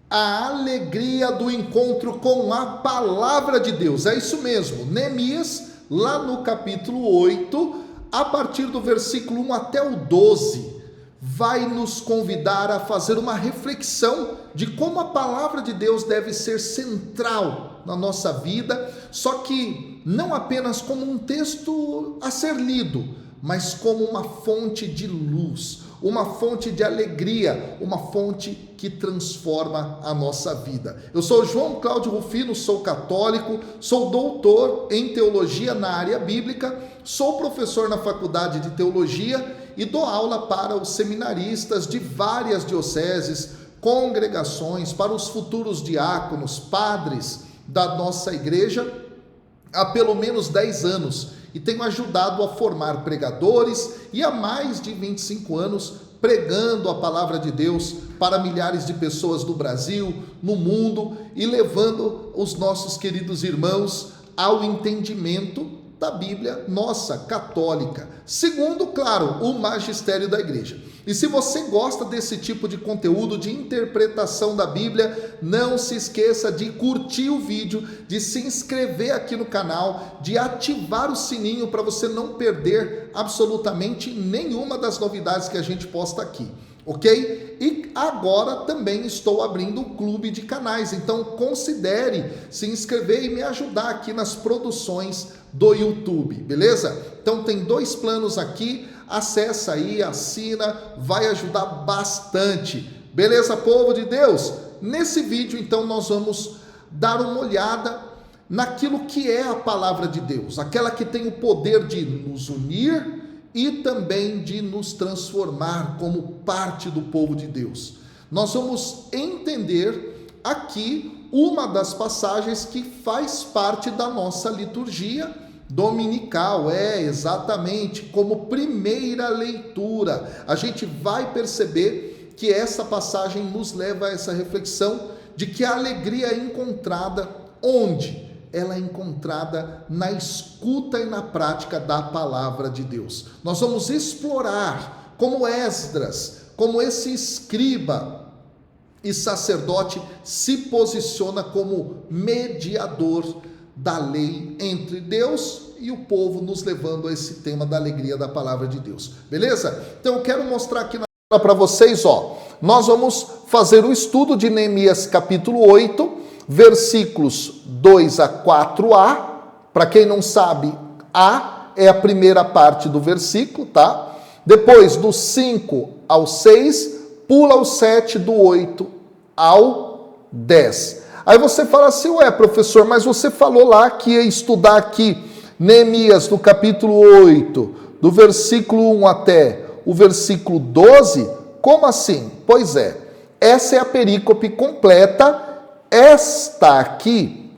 A alegria do encontro com a palavra de Deus. É isso mesmo. Neemias, lá no capítulo 8, a partir do versículo 1 até o 12, vai nos convidar a fazer uma reflexão de como a palavra de Deus deve ser central na nossa vida, só que não apenas como um texto a ser lido, mas como uma fonte de luz, uma fonte de alegria, uma fonte que transforma a nossa vida. Eu sou João Cláudio Rufino, sou católico, sou doutor em teologia na área bíblica, sou professor na faculdade de teologia e dou aula para os seminaristas de várias dioceses, congregações, para os futuros diáconos, padres da nossa igreja há pelo menos 10 anos. E tenho ajudado a formar pregadores e há mais de 25 anos pregando a palavra de Deus para milhares de pessoas do Brasil, no mundo e levando os nossos queridos irmãos ao entendimento da Bíblia nossa, católica, segundo, claro, o magistério da igreja. E se você gosta desse tipo de conteúdo de interpretação da Bíblia, não se esqueça de curtir o vídeo, de se inscrever aqui no canal, de ativar o sininho para você não perder absolutamente nenhuma das novidades que a gente posta aqui. Ok? E agora também estou abrindo um clube de canais, então considere se inscrever e me ajudar aqui nas produções do YouTube, beleza? Então tem 2 planos aqui, acessa aí, assina, vai ajudar bastante, beleza, povo de Deus? Nesse vídeo então nós vamos dar uma olhada naquilo que é a palavra de Deus, aquela que tem o poder de nos unir e também de nos transformar como parte do povo de Deus. Nós vamos entender aqui uma das passagens que faz parte da nossa liturgia dominical, exatamente como primeira leitura. A gente vai perceber que essa passagem nos leva a essa reflexão de que a alegria é encontrada onde? Ela é encontrada na escuta e na prática da palavra de Deus. Nós vamos explorar como Esdras, como esse escriba e sacerdote se posiciona como mediador da lei entre Deus e o povo, nos levando a esse tema da alegria da palavra de Deus. Beleza? Então eu quero mostrar aqui para vocês, nós vamos fazer o estudo de Neemias capítulo 8, versículos 2 a 4a. Para quem não sabe, A é a primeira parte do versículo, tá? Depois, do 5 ao 6, pula o 7, do 8 ao 10. Aí você fala assim, professor, mas você falou lá que ia estudar aqui Neemias do capítulo 8, do versículo 1 até o versículo 12, como assim? Pois é, essa é a perícope completa. Esta aqui,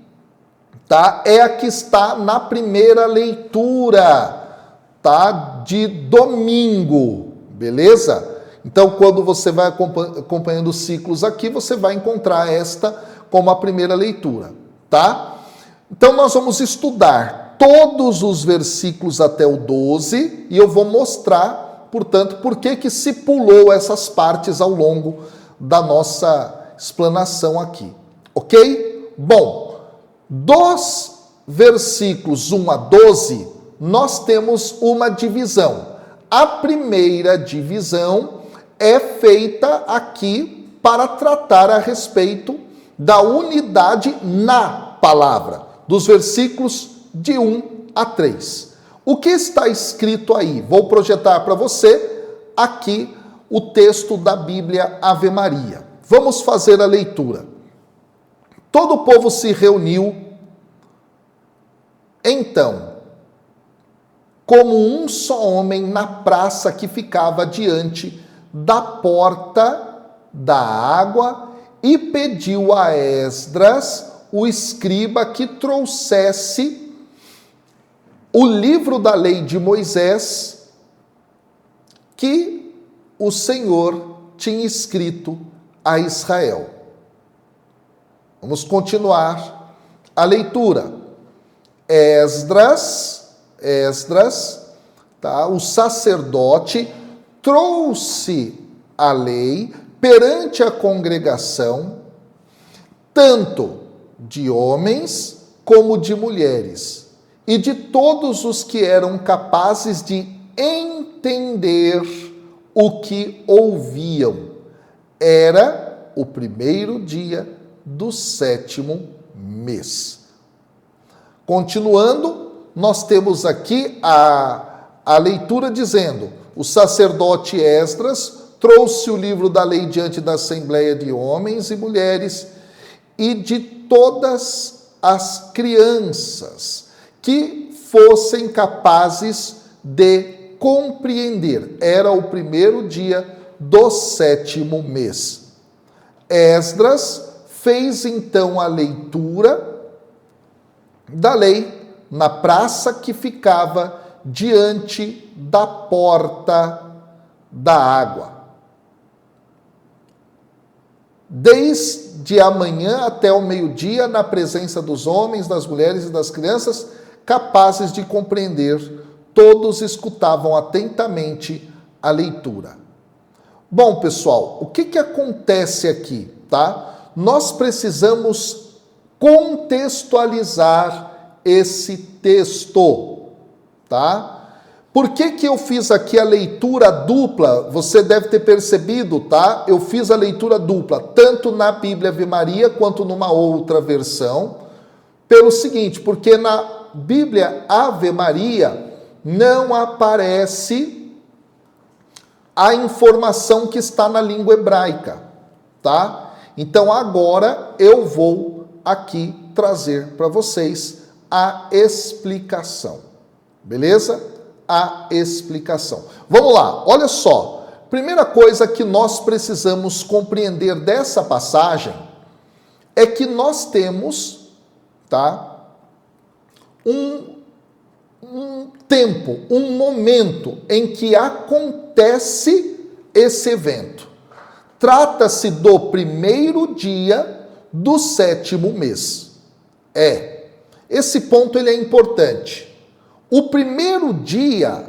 tá, é a que está na primeira leitura, tá, de domingo, beleza? Então, quando você vai acompanhando os ciclos aqui, você vai encontrar esta como a primeira leitura, tá? Então, nós vamos estudar todos os versículos até o 12 e eu vou mostrar, portanto, por que se pulou essas partes ao longo da nossa explanação aqui. Ok? Bom, dos versículos 1 a 12, nós temos uma divisão. A primeira divisão é feita aqui para tratar a respeito da unidade na palavra, dos versículos de 1 a 3. O que está escrito aí? Vou projetar para você aqui o texto da Bíblia Ave Maria. Vamos fazer a leitura. Todo o povo se reuniu, então, como um só homem na praça que ficava diante da porta da água e pediu a Esdras, o escriba, que trouxesse o livro da lei de Moisés que o Senhor tinha escrito a Israel. Vamos continuar a leitura. Esdras, tá? O sacerdote trouxe a lei perante a congregação tanto de homens como de mulheres, e de todos os que eram capazes de entender o que ouviam. Era o primeiro dia do 7º mês. Continuando, nós temos aqui a leitura dizendo: o sacerdote Esdras trouxe o livro da lei diante da assembleia de homens e mulheres e de todas as crianças que fossem capazes de compreender. Era o primeiro dia do 7º mês. Esdras fez então a leitura da lei na praça que ficava diante da porta da água. Desde a manhã até o meio-dia, na presença dos homens, das mulheres e das crianças, capazes de compreender, todos escutavam atentamente a leitura. Bom, pessoal, o que acontece aqui, tá? Nós precisamos contextualizar esse texto, tá? Por que eu fiz aqui a leitura dupla? Você deve ter percebido, tá? Eu fiz a leitura dupla, tanto na Bíblia Ave Maria quanto numa outra versão, pelo seguinte, porque na Bíblia Ave Maria não aparece a informação que está na língua hebraica, tá? Então agora eu vou aqui trazer para vocês a explicação, beleza? A explicação. Vamos lá, olha só. Primeira coisa que nós precisamos compreender dessa passagem é que nós temos, tá, um tempo, um momento em que acontece esse evento. Trata-se do primeiro dia do 7º mês. Esse ponto ele é importante. O primeiro dia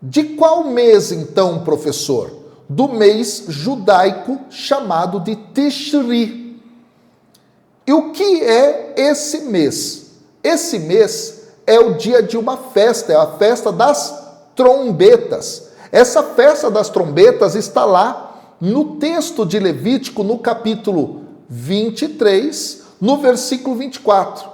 de qual mês, então, professor? Do mês judaico chamado de Tishri. E o que é esse mês? Esse mês é o dia de uma festa, é a festa das trombetas. Essa festa das trombetas está lá no texto de Levítico, no capítulo 23, no versículo 24.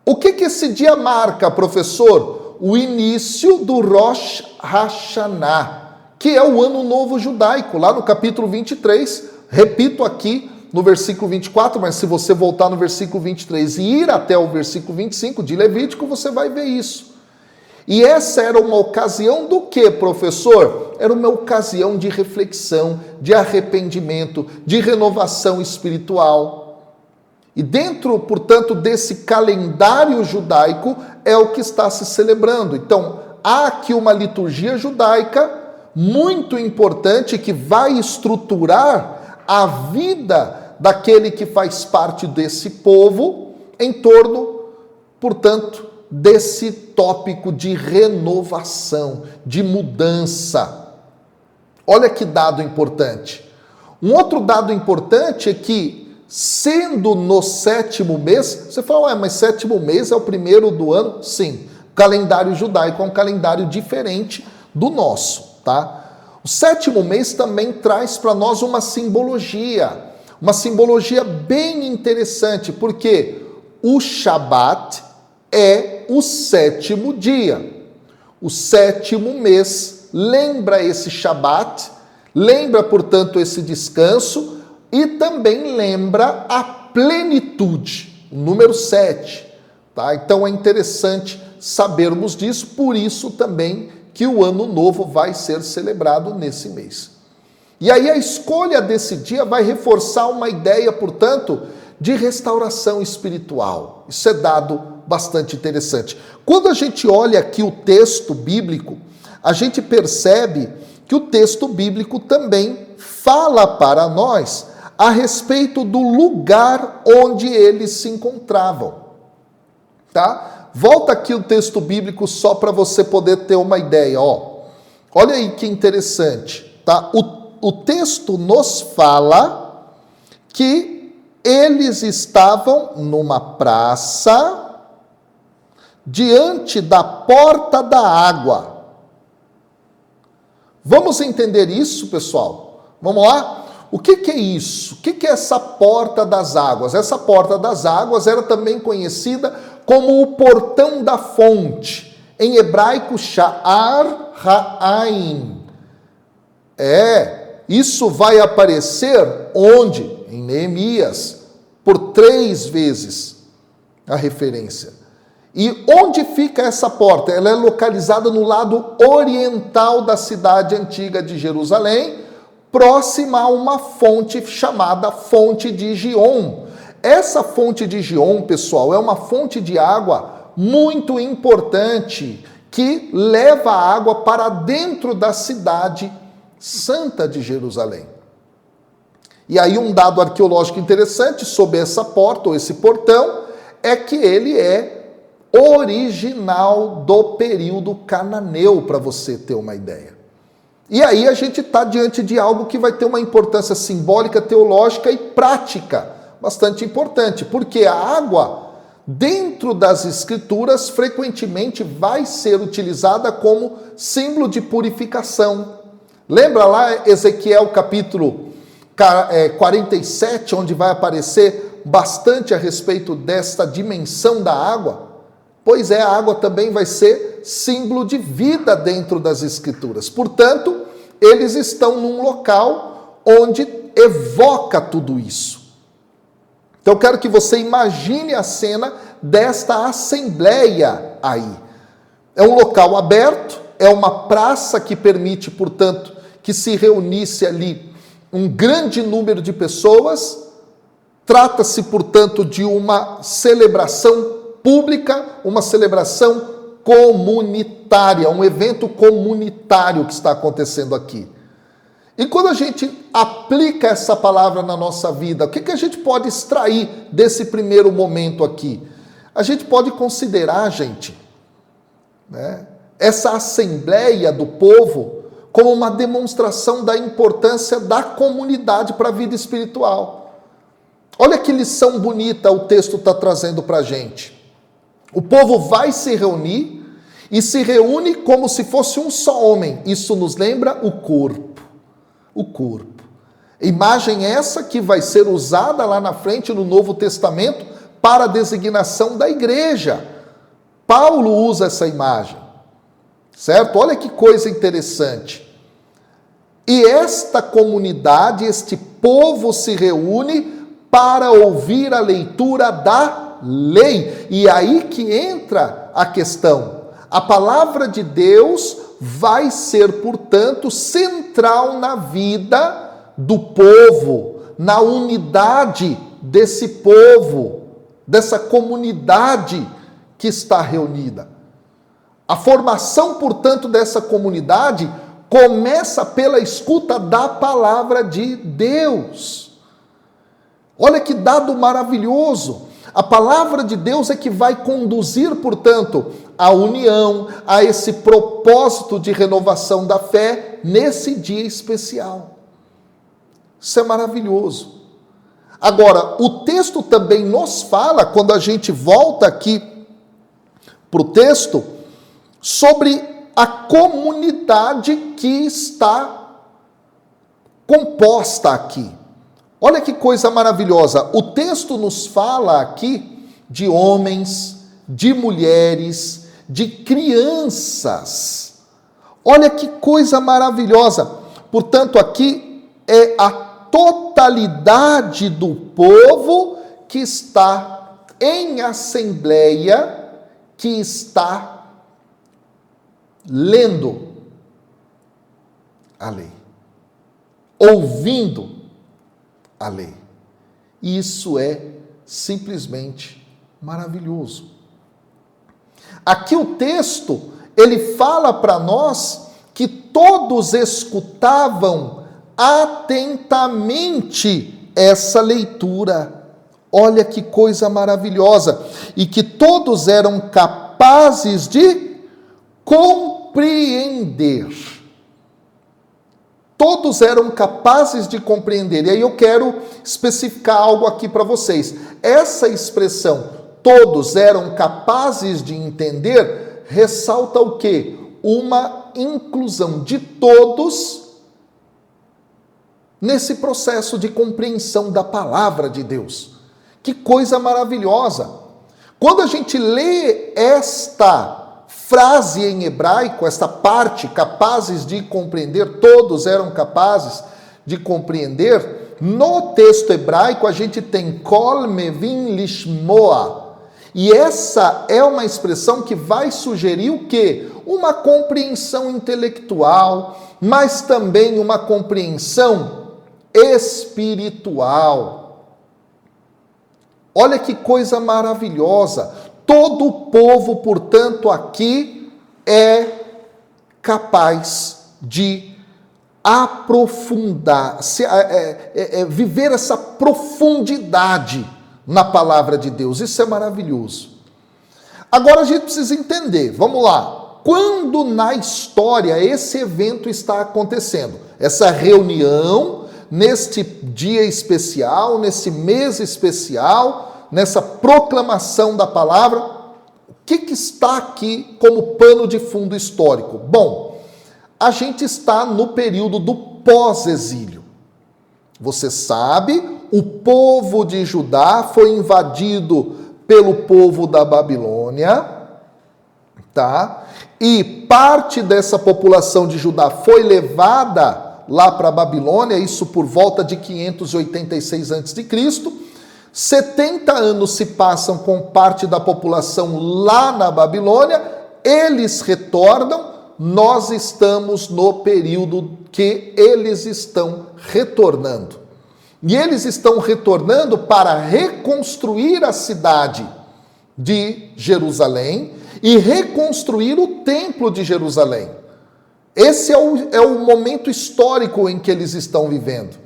O que esse dia marca, professor? O início do Rosh Hashanah, que é o ano novo judaico, lá no capítulo 23, repito aqui no versículo 24, mas se você voltar no versículo 23 e ir até o versículo 25 de Levítico, você vai ver isso. E essa era uma ocasião do quê, professor? Era uma ocasião de reflexão, de arrependimento, de renovação espiritual. E dentro, portanto, desse calendário judaico é o que está se celebrando. Então, há aqui uma liturgia judaica muito importante que vai estruturar a vida daquele que faz parte desse povo em torno, portanto, desse tópico de renovação, de mudança. Olha que dado importante. Um outro dado importante é que, sendo no 7º mês, você fala, mas 7º mês é o primeiro do ano? Sim, o calendário judaico é um calendário diferente do nosso, tá? O 7º mês também traz para nós uma simbologia bem interessante, porque o Shabat é o 7º dia. O 7º mês lembra esse Shabat, lembra, portanto, esse descanso, e também lembra a plenitude, o número 7. Tá? Então é interessante sabermos disso, por isso também que o Ano Novo vai ser celebrado nesse mês. E aí a escolha desse dia vai reforçar uma ideia, portanto, de restauração espiritual. Isso é dado bastante interessante. Quando a gente olha aqui o texto bíblico, a gente percebe que o texto bíblico também fala para nós a respeito do lugar onde eles se encontravam, tá? Volta aqui o texto bíblico só para você poder ter uma ideia, ó. Olha aí que interessante, tá? O texto nos fala que eles estavam numa praça diante da porta da água. Vamos entender isso, pessoal? Vamos lá? O que é isso? O que é essa porta das águas? Essa porta das águas era também conhecida como o portão da fonte. Em hebraico, Sha'ar Ha'ain. Isso vai aparecer onde? Em Neemias, por 3 vezes a referência. E onde fica essa porta? Ela é localizada no lado oriental da cidade antiga de Jerusalém, próxima a uma fonte chamada Fonte de Gion. Essa fonte de Gion, pessoal, é uma fonte de água muito importante que leva a água para dentro da cidade santa de Jerusalém. E aí um dado arqueológico interessante sobre essa porta, ou esse portão, é que ele é original do período cananeu, para você ter uma ideia. E aí a gente está diante de algo que vai ter uma importância simbólica, teológica e prática bastante importante, porque a água, dentro das escrituras, frequentemente vai ser utilizada como símbolo de purificação. Lembra lá Ezequiel capítulo 47, onde vai aparecer bastante a respeito desta dimensão da água? Pois é, a água também vai ser símbolo de vida dentro das escrituras. Portanto, eles estão num local onde evoca tudo isso. Então, eu quero que você imagine a cena desta assembleia aí. É um local aberto, é uma praça que permite, portanto, que se reunisse ali um grande número de pessoas. Trata-se, portanto, de uma celebração pública, uma celebração comunitária, um evento comunitário que está acontecendo aqui. E quando a gente aplica essa palavra na nossa vida, o que a gente pode extrair desse primeiro momento aqui? A gente pode considerar, gente, essa assembleia do povo como uma demonstração da importância da comunidade para a vida espiritual. Olha que lição bonita o texto está trazendo para a gente. O povo vai se reunir e se reúne como se fosse um só homem. Isso nos lembra o corpo. O corpo. Imagem essa que vai ser usada lá na frente no Novo Testamento para a designação da igreja. Paulo usa essa imagem. Certo? Olha que coisa interessante. E esta comunidade, este povo se reúne para ouvir a leitura da lei. E aí que entra a questão. A palavra de Deus vai ser, portanto, central na vida do povo, na unidade desse povo, dessa comunidade que está reunida. A formação, portanto, dessa comunidade começa pela escuta da palavra de Deus. Olha que dado maravilhoso! A palavra de Deus é que vai conduzir, portanto, a união, a esse propósito de renovação da fé nesse dia especial. Isso é maravilhoso. Agora, o texto também nos fala, quando a gente volta aqui para o texto, sobre a comunidade que está composta aqui. Olha que coisa maravilhosa. O texto nos fala aqui de homens, de mulheres, de crianças. Olha que coisa maravilhosa. Portanto, aqui é a totalidade do povo que está em assembleia, que está lendo a lei, ouvindo a lei. E isso é simplesmente maravilhoso. Aqui o texto, ele fala para nós que todos escutavam atentamente essa leitura. Olha que coisa maravilhosa. E que todos eram capazes de compreender. todos eram capazes de compreender. E aí eu quero especificar algo aqui para vocês. Essa expressão, todos eram capazes de entender, ressalta o quê? Uma inclusão de todos nesse processo de compreensão da palavra de Deus. Que coisa maravilhosa! Quando a gente lê esta frase em hebraico, esta parte, capazes de compreender, todos eram capazes de compreender, no texto hebraico a gente tem kol mevin lishmoa. E essa é uma expressão que vai sugerir o quê? Uma compreensão intelectual, mas também uma compreensão espiritual. Olha que coisa maravilhosa. Todo o povo, portanto, aqui é capaz de aprofundar, viver essa profundidade na palavra de Deus. Isso é maravilhoso. Agora a gente precisa entender, vamos lá, quando na história esse evento está acontecendo, essa reunião, neste dia especial, nesse mês especial, nessa proclamação da palavra, o que está aqui como pano de fundo histórico? Bom, a gente está no período do pós-exílio. Você sabe, o povo de Judá foi invadido pelo povo da Babilônia, tá? E parte dessa população de Judá foi levada lá para a Babilônia, isso por volta de 586 a.C. 70 anos se passam com parte da população lá na Babilônia, eles retornam, nós estamos no período que eles estão retornando. E eles estão retornando para reconstruir a cidade de Jerusalém e reconstruir o templo de Jerusalém. Esse é o momento histórico em que eles estão vivendo.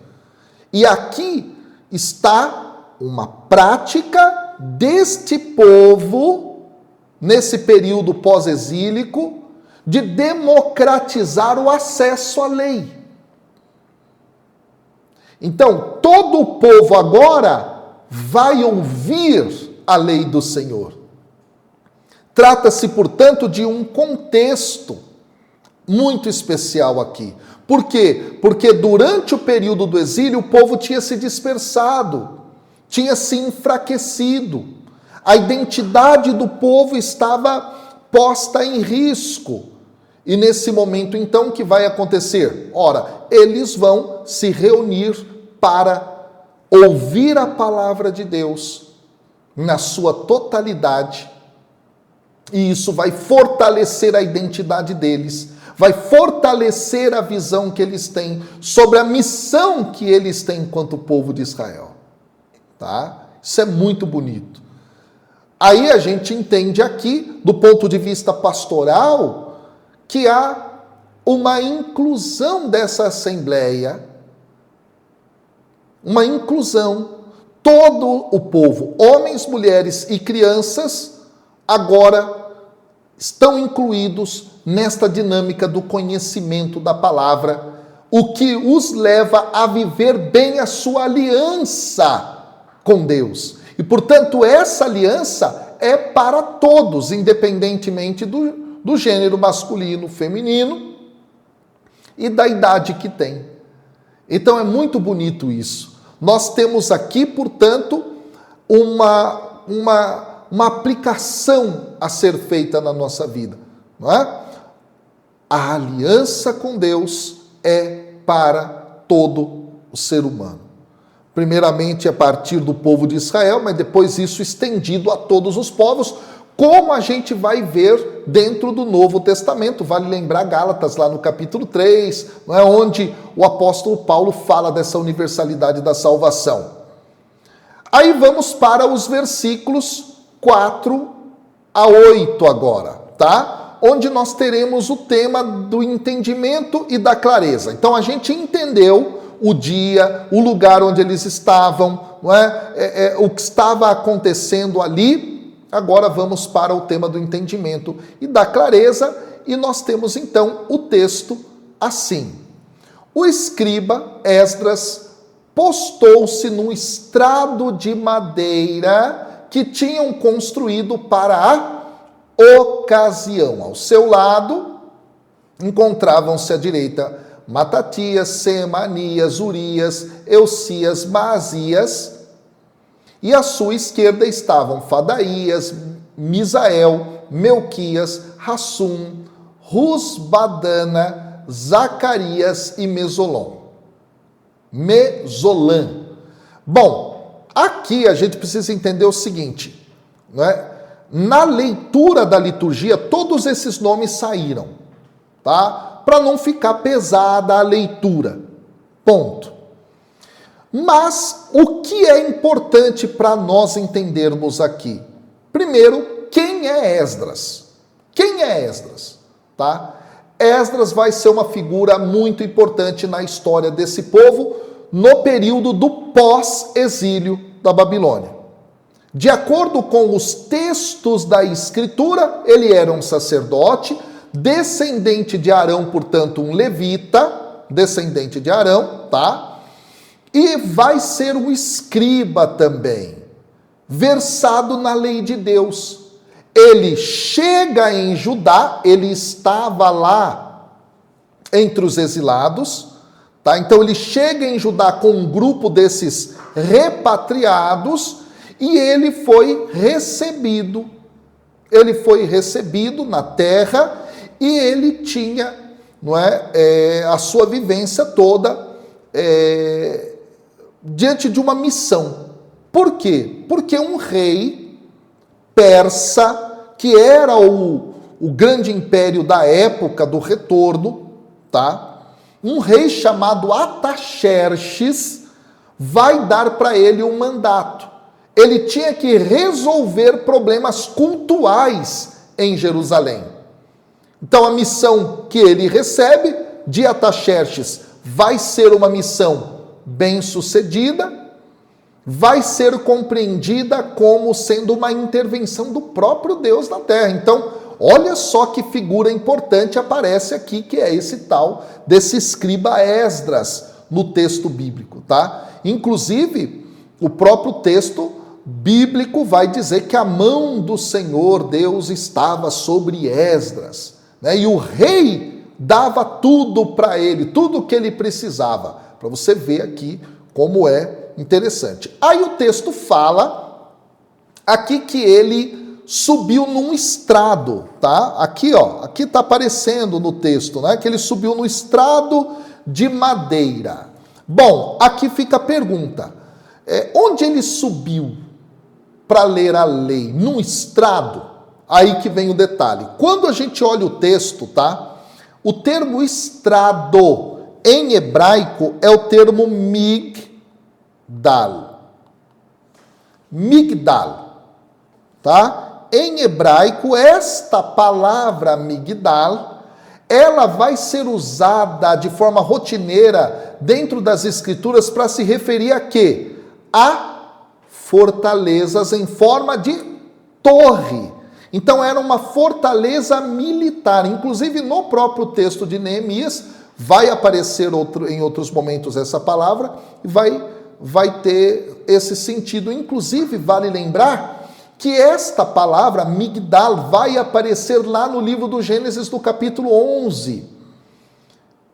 E aqui está uma prática deste povo, nesse período pós-exílico, de democratizar o acesso à lei. Então, todo o povo agora vai ouvir a lei do Senhor. Trata-se, portanto, de um contexto muito especial aqui. Por quê? Porque durante o período do exílio, o povo tinha se dispersado, tinha se enfraquecido. A identidade do povo estava posta em risco. E nesse momento, então, o que vai acontecer? Ora, eles vão se reunir para ouvir a palavra de Deus na sua totalidade. E isso vai fortalecer a identidade deles, vai fortalecer a visão que eles têm sobre a missão que eles têm enquanto povo de Israel. Tá? Isso é muito bonito. Aí a gente entende aqui, do ponto de vista pastoral, que há uma inclusão dessa assembleia, uma inclusão, todo o povo, homens, mulheres e crianças, agora estão incluídos nesta dinâmica do conhecimento da palavra, o que os leva a viver bem a sua aliança com Deus. E, portanto, essa aliança é para todos, independentemente do gênero masculino, feminino e da idade que tem. Então é muito bonito isso. Nós temos aqui, portanto, uma aplicação a ser feita na nossa vida, não é? A aliança com Deus é para todo o ser humano. Primeiramente a partir do povo de Israel, mas depois isso estendido a todos os povos, como a gente vai ver dentro do Novo Testamento. Vale lembrar Gálatas, lá no capítulo 3, não é, onde o apóstolo Paulo fala dessa universalidade da salvação. Aí vamos para os versículos 4 a 8 agora, tá? Onde nós teremos o tema do entendimento e da clareza. Então a gente entendeu o dia, o lugar onde eles estavam, não é? O que estava acontecendo ali. Agora vamos para o tema do entendimento e da clareza, e nós temos então o texto assim. o escriba Esdras postou-se num estrado de madeira que tinham construído para a ocasião. Ao seu lado encontravam-se à direita Matatias, Semanias, Urias, Eucias, Maasias, e à sua esquerda estavam Fadaías, Misael, Melquias, Hassum, Rusbadana, Zacarias e Mesolã. Bom, aqui a gente precisa entender o seguinte, não é? Na leitura da liturgia, todos esses nomes saíram, tá? Para não ficar pesada a leitura. Ponto. Mas o que é importante para nós entendermos aqui? Primeiro, quem é Esdras? Quem é Esdras? Tá? Esdras vai ser uma figura muito importante na história desse povo no período do pós-exílio da Babilônia. De acordo com os textos da Escritura, ele era um sacerdote, descendente de Arão, portanto um levita, descendente de Arão, tá? E vai ser um escriba também, versado na lei de Deus. Ele chega em Judá, ele estava lá entre os exilados, tá? Então ele chega em Judá com um grupo desses repatriados e ele foi recebido na terra e ele tinha, não é, a sua vivência toda diante de uma missão. Por quê? Porque um rei persa, que era o grande império da época do retorno, tá? Um rei chamado Ataxerxes vai dar para ele um mandato. Ele tinha que resolver problemas cultuais em Jerusalém. Então a missão que ele recebe de Ataxerxes vai ser uma missão bem-sucedida, vai ser compreendida como sendo uma intervenção do próprio Deus na terra. Então, olha só que figura importante aparece aqui, que é esse tal desse escriba Esdras no texto bíblico, tá? Inclusive, o próprio texto bíblico vai dizer que a mão do Senhor Deus estava sobre Esdras, né? E o rei dava tudo para ele, tudo o que ele precisava, para você ver aqui como é interessante. Aí o texto fala aqui que ele subiu num estrado, tá? Aqui, ó, aqui tá aparecendo no texto, né? Que ele subiu no estrado de madeira. Bom, aqui fica a pergunta. Onde ele subiu para ler a lei? Num estrado? Aí que vem o detalhe. Quando a gente olha o texto, tá? O termo estrado em hebraico é o termo migdal. Migdal, tá? Em hebraico, esta palavra migdal, ela vai ser usada de forma rotineira dentro das escrituras para se referir a quê? A fortalezas em forma de torre. Então era uma fortaleza militar. Inclusive no próprio texto de Neemias vai aparecer em outros momentos essa palavra e vai ter esse sentido. Inclusive vale lembrar que esta palavra, migdal, vai aparecer lá no livro do Gênesis, no capítulo 11,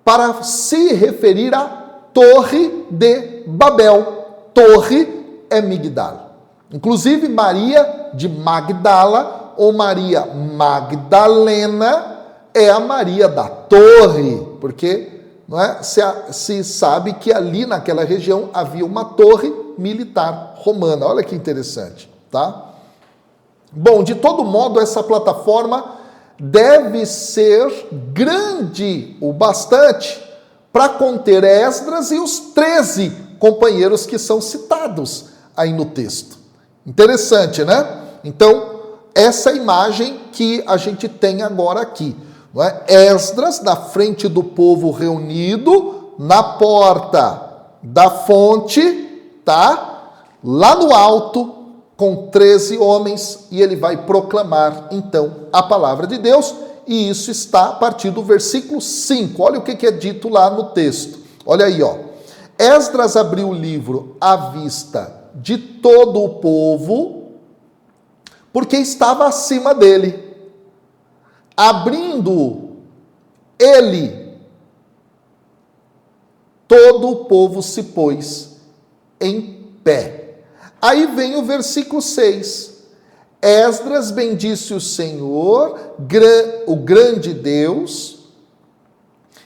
para se referir à Torre de Babel. Torre é migdal. Inclusive Maria de Magdala, ou Maria Magdalena, é a Maria da Torre, porque não é, se sabe que ali naquela região havia uma torre militar romana. Olha que interessante, tá? Bom, de todo modo, essa plataforma deve ser grande o bastante para conter Esdras e os 13 companheiros que são citados aí no texto. Interessante, né? Então, essa imagem que a gente tem agora aqui, não é? Esdras na frente do povo reunido, na porta da fonte, tá? Lá no alto, com 13 homens, e ele vai proclamar, então, a palavra de Deus, e isso está a partir do versículo 5. Olha o que é dito lá no texto. Olha aí, ó. Esdras abriu o livro à vista de todo o povo, porque estava acima dele. Abrindo ele, todo o povo se pôs em pé. Aí vem o versículo 6. Esdras bendisse o Senhor, o grande Deus,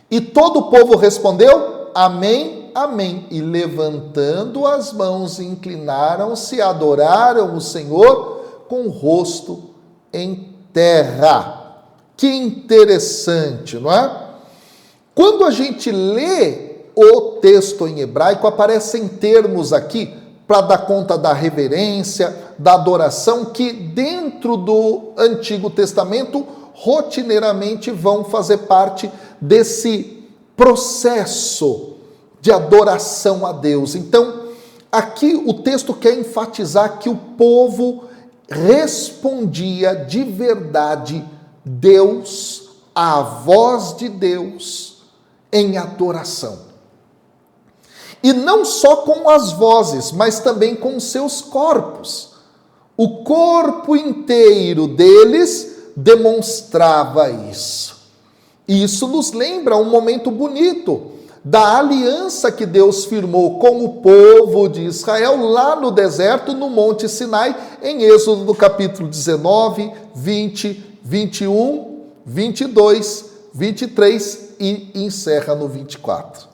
e todo o povo respondeu, amém, amém. E levantando as mãos, inclinaram-se, adoraram o Senhor com o rosto em terra. Que interessante, não é? Quando a gente lê o texto em hebraico, aparecem termos aqui para dar conta da reverência, da adoração, que dentro do Antigo Testamento, rotineiramente vão fazer parte desse processo de adoração a Deus. Então, aqui o texto quer enfatizar que o povo respondia de verdade Deus, à voz de Deus, em adoração. E não só com as vozes, mas também com seus corpos. O corpo inteiro deles demonstrava isso. E isso nos lembra um momento bonito da aliança que Deus firmou com o povo de Israel lá no deserto, no Monte Sinai, em Êxodo no capítulo 19, 20, 21, 22, 23 e encerra no 24.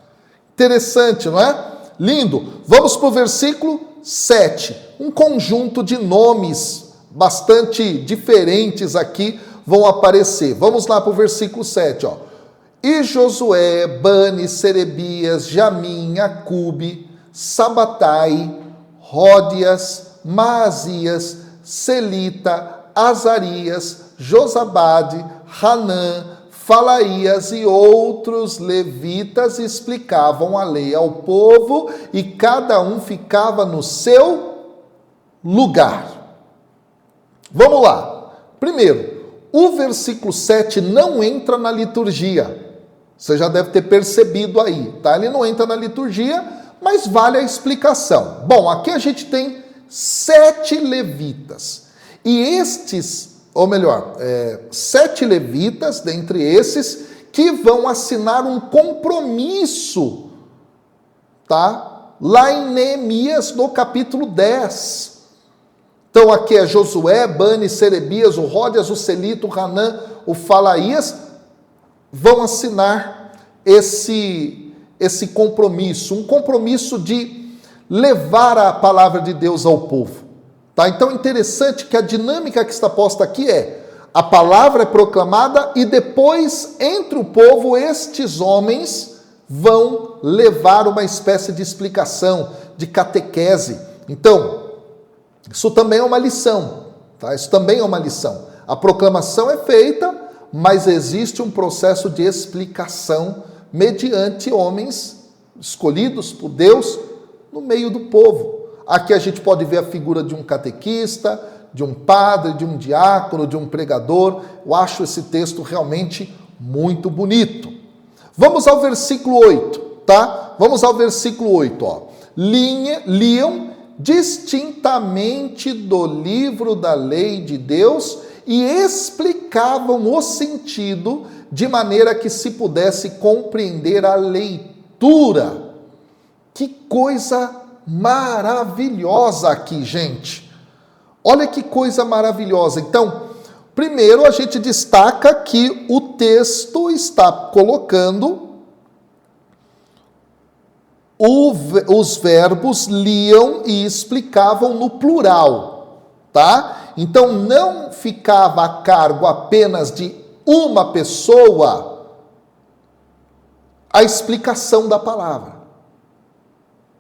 Interessante, não é? Lindo. Vamos para o versículo 7. Um conjunto de nomes bastante diferentes aqui vão aparecer. Vamos lá para o versículo 7. Ó. E Josué, Bani, Serebias, Jamim, Acube, Sabatai, Ródias, Maazias, Selita, Azarias, Josabade, Hanã, Falaías e outros levitas explicavam a lei ao povo e cada um ficava no seu lugar. Vamos lá. Primeiro, o versículo 7 não entra na liturgia. Você já deve ter percebido aí, tá? Ele não entra na liturgia, mas vale a explicação. Bom, aqui a gente tem 7 levitas. E estes, ou melhor, 7 levitas, dentre esses, que vão assinar um compromisso, tá? Lá em Neemias, no capítulo 10. Então aqui é Josué, Bani, Serebias, o Ródias, o Selito, o Hanã, o Falaías, vão assinar esse compromisso, um compromisso de levar a palavra de Deus ao povo. Tá? Então é interessante que a dinâmica que está posta aqui é, a palavra é proclamada e depois, entre o povo, estes homens vão levar uma espécie de explicação, de catequese. Então, isso também é uma lição, tá? Isso também é uma lição. A proclamação é feita, mas existe um processo de explicação mediante homens escolhidos por Deus no meio do povo. Aqui a gente pode ver a figura de um catequista, de um padre, de um diácono, de um pregador. Eu acho esse texto realmente muito bonito. Vamos ao versículo 8, tá? Vamos ao versículo 8, ó. Liam distintamente do livro da lei de Deus e explicavam o sentido de maneira que se pudesse compreender a leitura. Que coisa maravilhosa aqui, gente. Olha que coisa maravilhosa. Então, primeiro a gente destaca que o texto está colocando os verbos liam e explicavam no plural, tá? Então não ficava a cargo apenas de uma pessoa a explicação da palavra.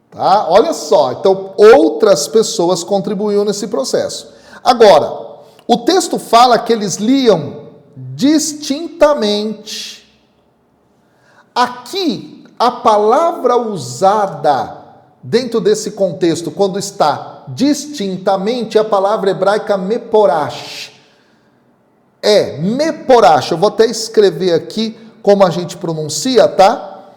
Tá? Olha só, então outras pessoas contribuíam nesse processo. Agora, o texto fala que eles liam distintamente. Aqui, a palavra usada dentro desse contexto, quando está distintamente, é a palavra hebraica meporash. Meporash. Eu vou até escrever aqui como a gente pronuncia, tá?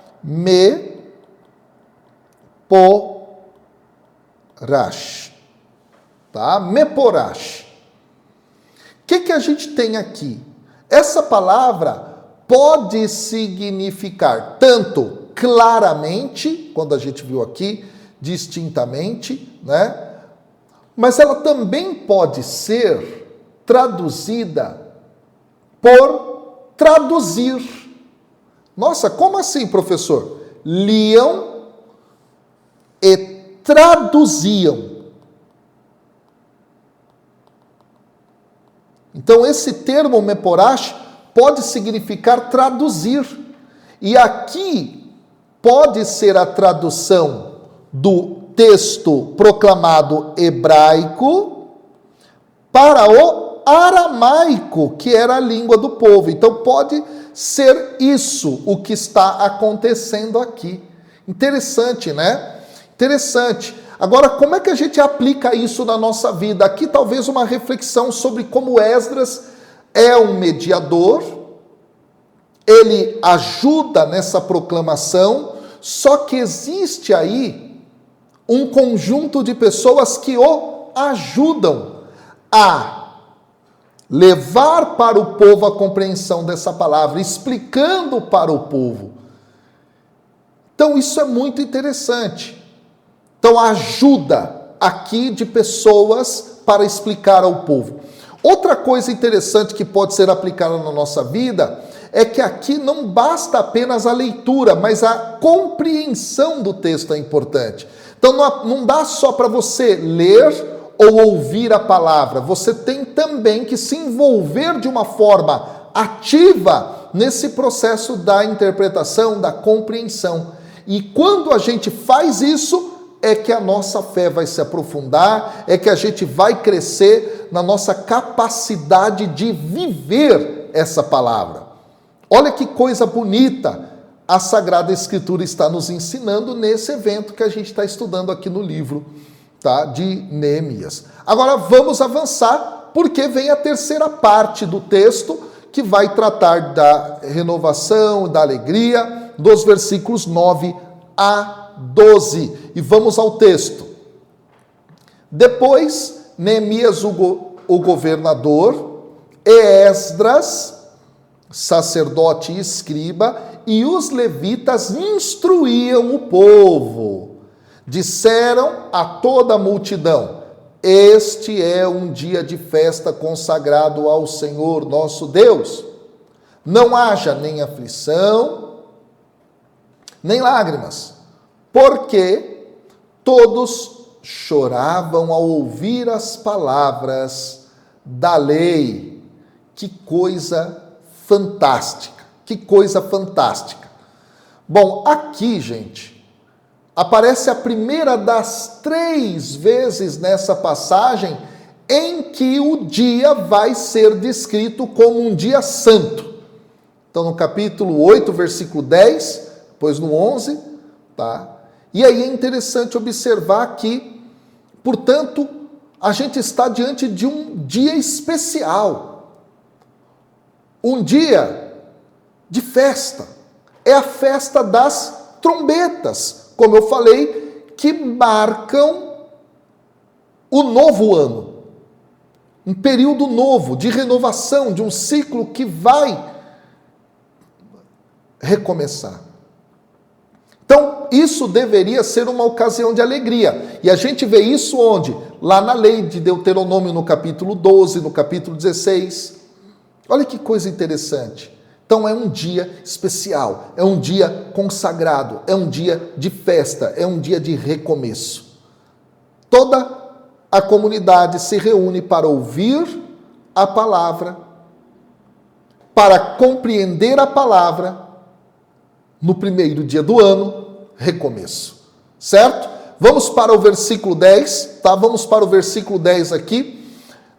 tá? Meporash. O que a gente tem aqui? Essa palavra pode significar tanto claramente, quando a gente viu aqui, distintamente, né? Mas ela também pode ser traduzida por traduzir. Nossa, como assim, professor? Liam e traduziam. Então, esse termo meporash pode significar traduzir. E aqui pode ser a tradução do texto proclamado hebraico para o aramaico, que era a língua do povo. Então, pode ser isso o que está acontecendo aqui. Interessante, né? Interessante. Agora, como é que a gente aplica isso na nossa vida? Aqui talvez uma reflexão sobre como Esdras é um mediador, ele ajuda nessa proclamação, só que existe aí um conjunto de pessoas que o ajudam a levar para o povo a compreensão dessa palavra, explicando para o povo. Então, isso é muito interessante. Então, a ajuda aqui de pessoas para explicar ao povo. Outra coisa interessante que pode ser aplicada na nossa vida é que aqui não basta apenas a leitura, mas a compreensão do texto é importante. Então, não dá só para você ler ou ouvir a palavra, você tem também que se envolver de uma forma ativa nesse processo da interpretação, da compreensão. E quando a gente faz isso, é que a nossa fé vai se aprofundar, é que a gente vai crescer na nossa capacidade de viver essa palavra. Olha que coisa bonita a Sagrada Escritura está nos ensinando nesse evento que a gente está estudando aqui no livro, tá, de Neemias. Agora vamos avançar, porque vem a terceira parte do texto, que vai tratar da renovação, da alegria, dos versículos 9 a 12. E vamos ao texto. Depois, Neemias, o governador, e Esdras, sacerdote e escriba, e os levitas instruíam o povo. Disseram a toda a multidão: este é um dia de festa consagrado ao Senhor nosso Deus. Não haja nem aflição, nem lágrimas, porque todos choravam ao ouvir as palavras da lei. Que coisa fantástica, que coisa fantástica. Bom, aqui, gente, aparece a primeira das 3 vezes nessa passagem em que o dia vai ser descrito como um dia santo. Então, no capítulo 8, versículo 10, depois no 11, tá? E aí é interessante observar que, portanto, a gente está diante de um dia especial. Um dia de festa. É a festa das trombetas, como eu falei, que marcam o novo ano. Um período novo, de renovação, de um ciclo que vai recomeçar. Então, isso deveria ser uma ocasião de alegria. E a gente vê isso onde? Lá na lei de Deuteronômio, no capítulo 12, no capítulo 16. Olha que coisa interessante. Então é um dia especial, é um dia consagrado, é um dia de festa, é um dia de recomeço. Toda a comunidade se reúne para ouvir a palavra, para compreender a palavra no primeiro dia do ano, recomeço. Certo? Vamos para o versículo 10, tá? Vamos para o versículo 10 aqui.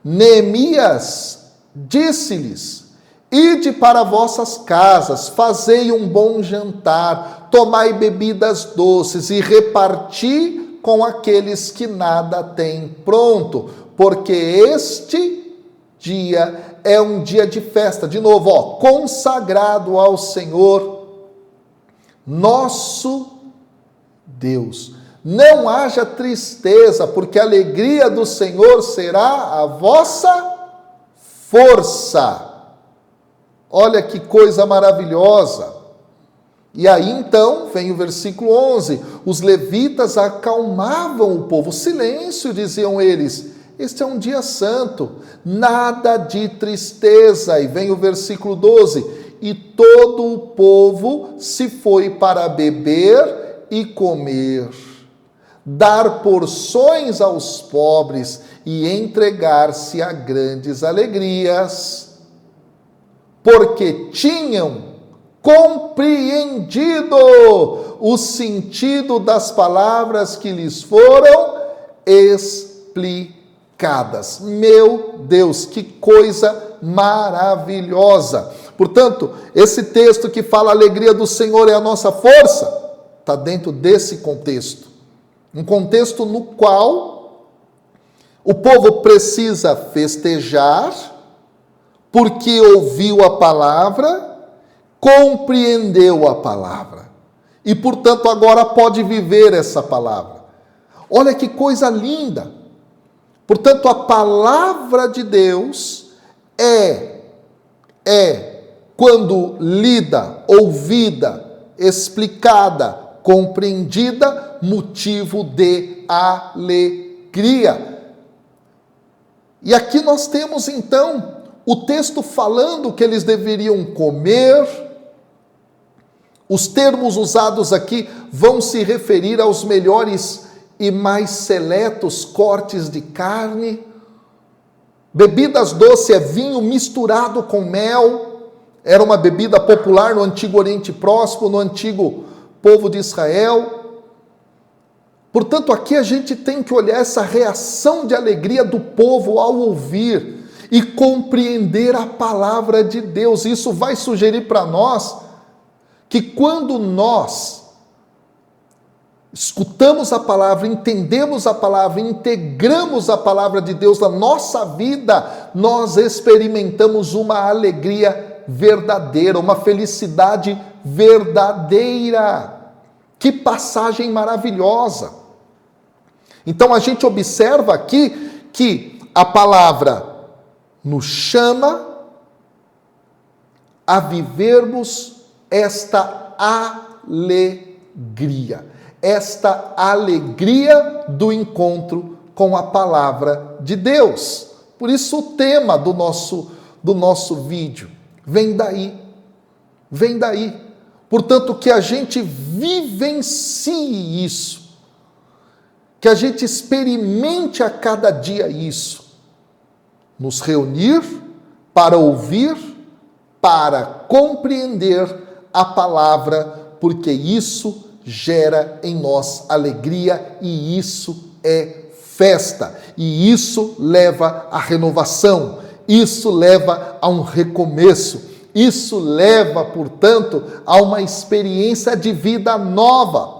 Neemias disse-lhes: ide para vossas casas, fazei um bom jantar, tomai bebidas doces e reparti com aqueles que nada têm pronto, porque este dia é um dia de festa, de novo, consagrado ao Senhor, nosso Deus. Não haja tristeza, porque a alegria do Senhor será a vossa força. Olha que coisa maravilhosa. E aí então, vem o versículo 11, os levitas acalmavam o povo. Silêncio, diziam eles, este é um dia santo, nada de tristeza. E vem o versículo 12, e todo o povo se foi para beber e comer, dar porções aos pobres e entregar-se a grandes alegrias, porque tinham compreendido o sentido das palavras que lhes foram explicadas. Meu Deus, que coisa maravilhosa! Portanto, esse texto que fala a alegria do Senhor é a nossa força, está dentro desse contexto. Um contexto no qual o povo precisa festejar, porque ouviu a palavra, compreendeu a palavra e, portanto, agora pode viver essa palavra. Olha que coisa linda! Portanto, a palavra de Deus quando lida, ouvida, explicada, compreendida, motivo de alegria. E aqui nós temos então o texto falando que eles deveriam comer. Os termos usados aqui vão se referir aos melhores e mais seletos cortes de carne. Bebidas doces é vinho misturado com mel. Era uma bebida popular no Antigo Oriente Próximo, no antigo povo de Israel. Portanto, aqui a gente tem que olhar essa reação de alegria do povo ao ouvir e compreender a palavra de Deus. Isso vai sugerir para nós que quando nós escutamos a palavra, entendemos a palavra, integramos a palavra de Deus na nossa vida, nós experimentamos uma alegria verdadeira, uma felicidade verdadeira. Que passagem maravilhosa! Então a gente observa aqui que a palavra nos chama a vivermos esta alegria do encontro com a palavra de Deus. Por isso o tema do nosso vídeo vem daí. Portanto, que a gente vivencie isso, que a gente experimente a cada dia isso, nos reunir para ouvir, para compreender a palavra, porque isso gera em nós alegria e isso é festa, e isso leva à renovação, isso leva a um recomeço, isso leva, portanto, a uma experiência de vida nova.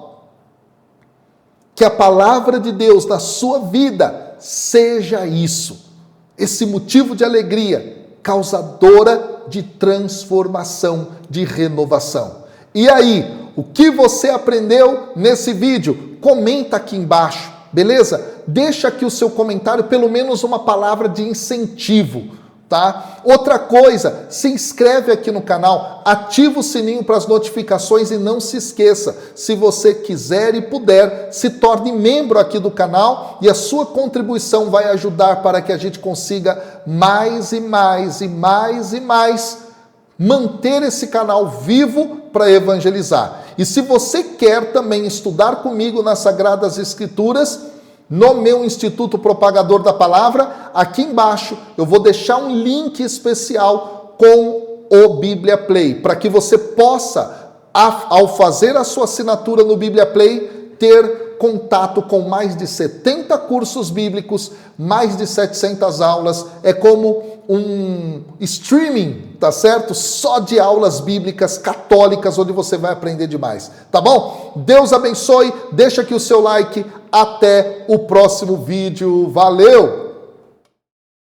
Que a palavra de Deus na sua vida seja isso, esse motivo de alegria, causadora de transformação, de renovação. E aí, o que você aprendeu nesse vídeo? Comenta aqui embaixo, beleza? Deixa aqui o seu comentário, pelo menos uma palavra de incentivo, tá? Outra coisa, se inscreve aqui no canal, ativa o sininho para as notificações e não se esqueça, se você quiser e puder, se torne membro aqui do canal e a sua contribuição vai ajudar para que a gente consiga mais e mais manter esse canal vivo para evangelizar. E se você quer também estudar comigo nas Sagradas Escrituras, no meu Instituto Propagador da Palavra, aqui embaixo eu vou deixar um link especial com o Bíblia Play, para que você possa, ao fazer a sua assinatura no Bíblia Play, ter contato com mais de 70 cursos bíblicos, mais de 700 aulas, é como um streaming, tá certo? Só de aulas bíblicas católicas, onde você vai aprender demais, tá bom? Deus abençoe, deixa aqui o seu like, até o próximo vídeo, valeu!